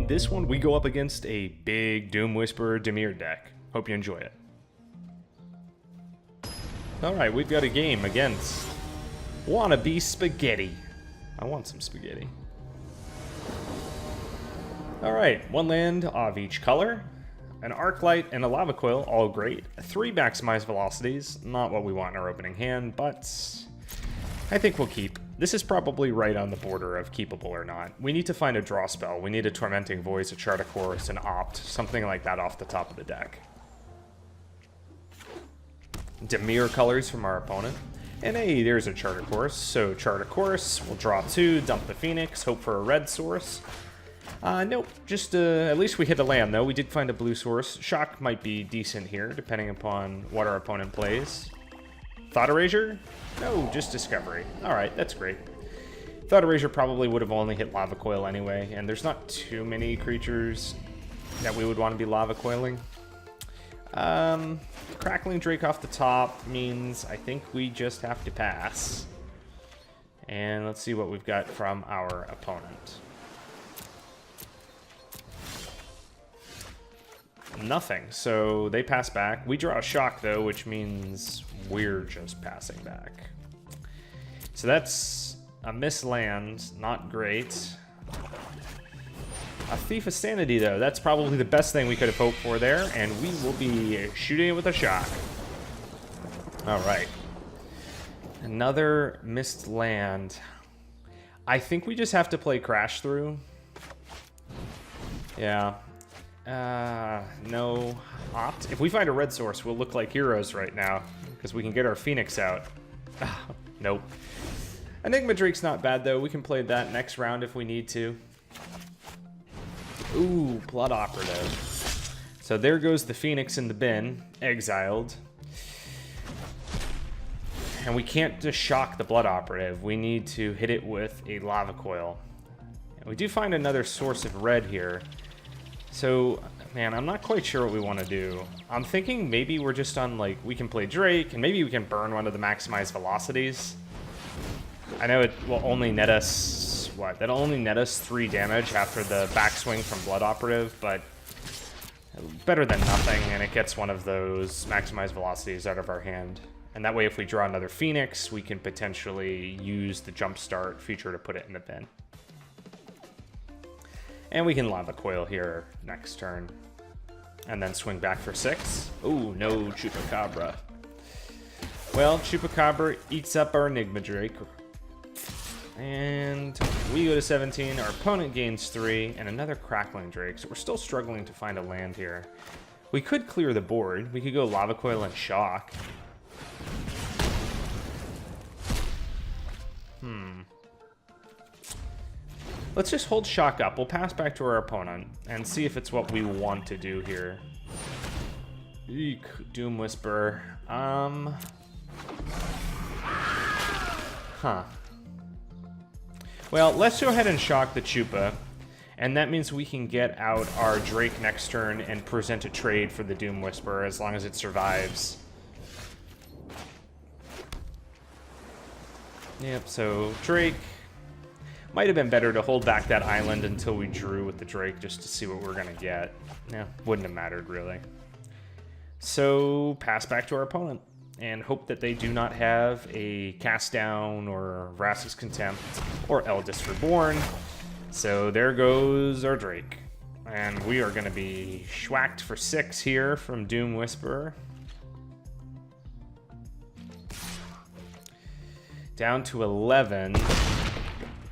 in this one, we go up against a big Doom Whisperer Dimir deck. Hope you enjoy it. Alright, we've got a game against Wannabe Spaghetti. I want some spaghetti. Alright, one land of each color. An Arclight and a Lava Coil, all great. 3 maximized velocities, not what we want in our opening hand, but I think we'll keep. This is probably right on the border of keepable or not. We need to find a draw spell. We need a Tormenting Voice, a Chart of Course, an Opt, something like that off the top of the deck. Dimir colors from our opponent. And hey, there's a Chart of Course. So Chart of Course, we'll draw 2, dump the Phoenix, hope for a red source. Nope, just at least we hit a land though. We did find a blue source. Shock might be decent here, depending upon what our opponent plays. Thought Erasure? No, just Discovery. Alright, that's great. Thought Erasure probably would have only hit Lava Coil anyway, and there's not too many creatures that we would want to be Lava Coiling. Crackling Drake off the top means I think we just have to pass. And let's see what we've got from our opponent. Nothing, so they pass back. We draw a Shock though, which means we're just passing back. So that's a missed land, not great. A Thief of Sanity though, that's probably the best thing we could have hoped for there, and we will be shooting it with a Shock. Alright. Another missed land. I think we just have to play Crash Through. Yeah. No Opt. If we find a red source, we'll look like heroes right now, because we can get our Phoenix out. Nope. Enigma Drake's not bad, though. We can play that next round if we need to. Ooh, Blood Operative. So there goes the Phoenix in the bin, exiled. And we can't just shock the Blood Operative. We need to hit it with a Lava Coil. And we do find another source of red here. So, man, I'm not quite sure what we want to do. I'm thinking maybe we're just on, like, we can play Drake, and maybe we can burn one of the maximized velocities. I know it will only net us, what? That'll only net us 3 damage after the backswing from Blood Operative, but better than nothing, and it gets one of those maximized velocities out of our hand. And that way, if we draw another Phoenix, we can potentially use the Jumpstart feature to put it in the bin. And we can Lava Coil here next turn. And then swing back for 6. Ooh, no Chupacabra. Well, Chupacabra eats up our Enigma Drake. And we go to 17. Our opponent gains 3. And another Crackling Drake. So we're still struggling to find a land here. We could clear the board. We could go Lava Coil and Shock. Let's just hold Shock up. We'll pass back to our opponent and see if it's what we want to do here. Eek, Doom Whisperer. Well, let's go ahead and shock the Chupa. And that means we can get out our Drake next turn and present a trade for the Doom Whisperer as long as it survives. Yep, so Drake. Might have been better to hold back that island until we drew with the Drake just to see what we're going to get. Yeah, wouldn't have mattered, really. So, pass back to our opponent and hope that they do not have a Cast Down or Vraska's Contempt or Eldest Reborn. So, there goes our Drake. And we are going to be schwacked for 6 here from Doom Whisperer. Down to 11.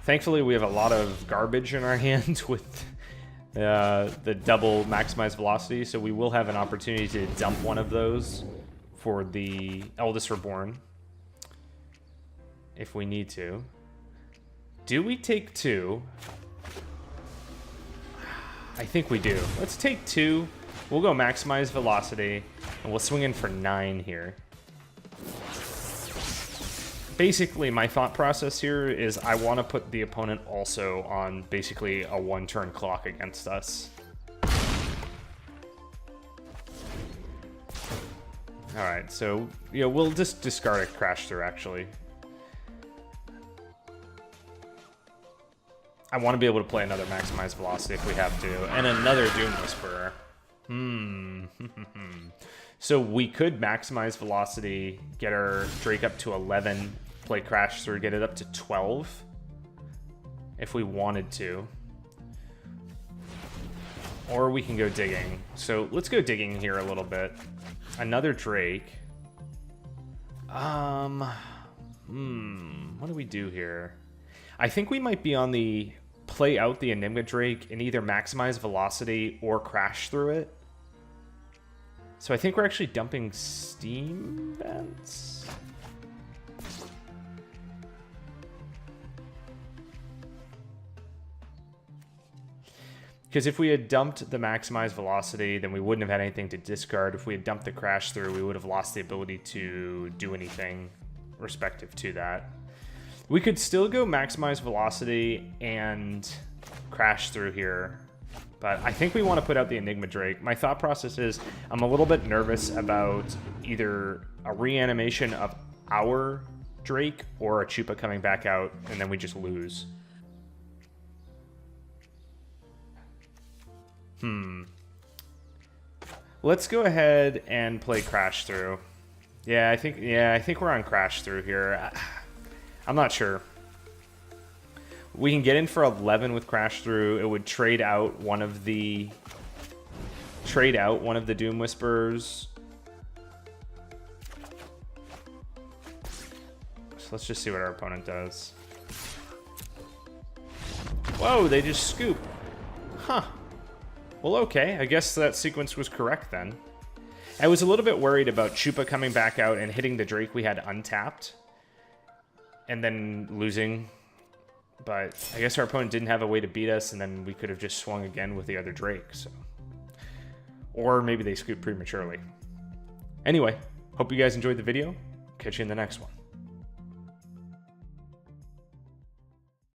Thankfully, we have a lot of garbage in our hand with the double maximized velocity, so we will have an opportunity to dump one of those for the Eldest Reborn if we need to. Do we take 2? I think we do. Let's take 2. We'll go maximize velocity, and we'll swing in for 9 here. Basically, my thought process here is I want to put the opponent also on basically a 1-turn clock against us. Alright, so, yeah, we'll just discard a Crash Through, actually. I want to be able to play another Maximized Velocity if we have to, and another Doom Whisperer. So we could Maximize Velocity, get our Drake up to 11, play Crash Through, get it up to 12, if we wanted to. Or we can go digging. So let's go digging here a little bit. Another Drake. What do we do here? I think we might be on the play out the Enigma Drake and either Maximize Velocity or Crash Through it. So I think we're actually dumping Steam Vents. Because if we had dumped the Maximize Velocity, then we wouldn't have had anything to discard. If we had dumped the Crash Through, we would have lost the ability to do anything respective to that. We could still go Maximize Velocity and Crash Through here, but I think we want to put out the Enigma Drake. My thought process is I'm a little bit nervous about either a reanimation of our Drake or a Chupa coming back out, and then we just lose. Let's go ahead and play Crash Through. Yeah, I think we're on Crash Through here. I'm not sure. We can get in for 11 with Crash Through. It would trade out one of the Doom Whisperers. So let's just see what our opponent does. Whoa, they just scoop. Huh. Well, okay. I guess that sequence was correct then. I was a little bit worried about Chupa coming back out and hitting the Drake we had untapped and then losing. But I guess our opponent didn't have a way to beat us, and then we could have just swung again with the other Drake. So, or maybe they scooped prematurely. Anyway, hope you guys enjoyed the video. Catch you in the next one.